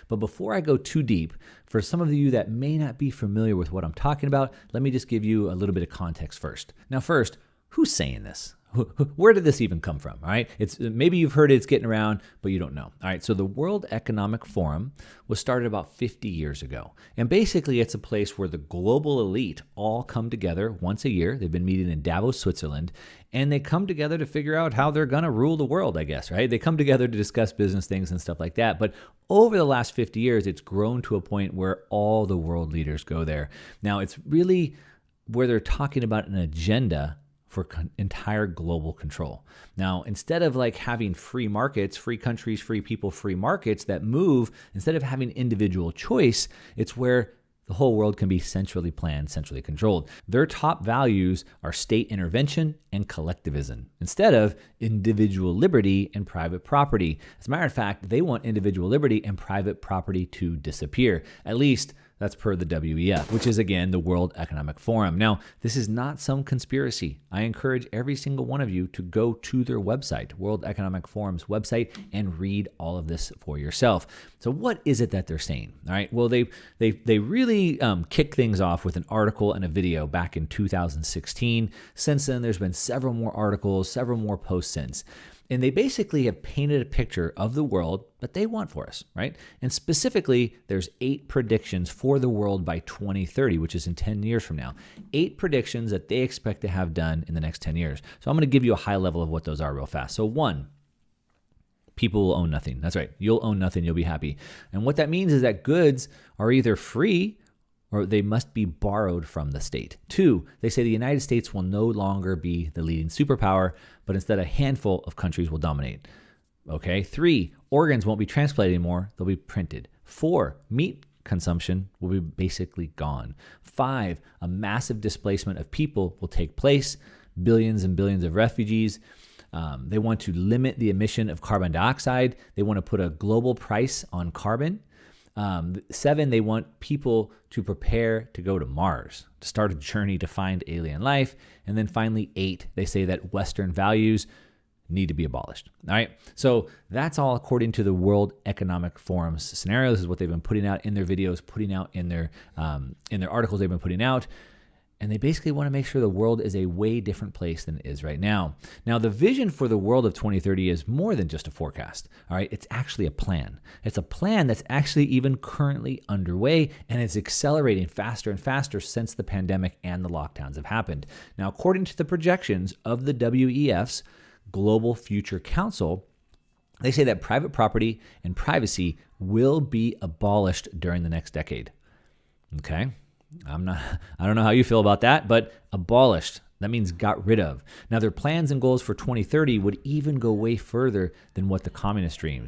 But before I go too deep, for some of you that may not be familiar with what I'm talking about, let me just give you a little bit of context first. Now, first, who's saying this? Where did this even come from? All right. Maybe you've heard it's getting around, but you don't know. All right. So the World Economic Forum was started about 50 years ago. And basically, it's a place where the global elite all come together once a year. They've been meeting in Davos, Switzerland, and they come together to figure out how they're going to rule the world, I guess, right? They come together to discuss business things and stuff like that. But over the last 50 years, it's grown to a point where all the world leaders go there. Now, it's really where they're talking about an agenda for entire global control. Now, instead of like having free markets, free countries, free people, free markets that move, instead of having individual choice, it's where the whole world can be centrally planned, centrally controlled. Their top values are state intervention and collectivism, instead of individual liberty and private property. As a matter of fact, they want individual liberty and private property to disappear. At least that's per the WEF, which is, again, the World Economic Forum. Now, this is not some conspiracy. I encourage every single one of you to go to their website, World Economic Forum's website, and read all of this for yourself. So what is it that they're saying? All right, well, they really kick things off with an article and a video back in 2016. Since then, there's been several more articles, several more posts since. And they basically have painted a picture of the world that they want for us, right? And specifically, there's 8 predictions for the world by 2030, which is in 10 years from now. 8 predictions that they expect to have done in the next 10 years. So I'm going to give you a high level of what those are real fast. So 1, people will own nothing. That's right. You'll own nothing. You'll be happy. And what that means is that goods are either free or they must be borrowed from the state. 2, they say the United States will no longer be the leading superpower, but instead a handful of countries will dominate. Okay. 3, organs won't be transplanted anymore. They'll be printed. 4, meat consumption will be basically gone. 5, a massive displacement of people will take place. Billions and billions of refugees. They want to limit the emission of carbon dioxide. They want to put a global price on carbon. 7, they want people to prepare to go to Mars, to start a journey to find alien life. And then finally, 8, they say that Western values need to be abolished. All right. So that's all according to the World Economic Forum's scenario. This is what they've been putting out in their videos, putting out in their articles they've been putting out. And they basically want to make sure the world is a way different place than it is right now. Now, the vision for the world of 2030 is more than just a forecast. All right, it's actually a plan. It's a plan that's actually even currently underway, and it's accelerating faster and faster since the pandemic and the lockdowns have happened. Now, according to the projections of the WEF's Global Future Council, they say that private property and privacy will be abolished during the next decade. Okay. I don't know how you feel about that, but abolished, that means got rid of. Now, their plans and goals for 2030 would even go way further than what the communist dreams.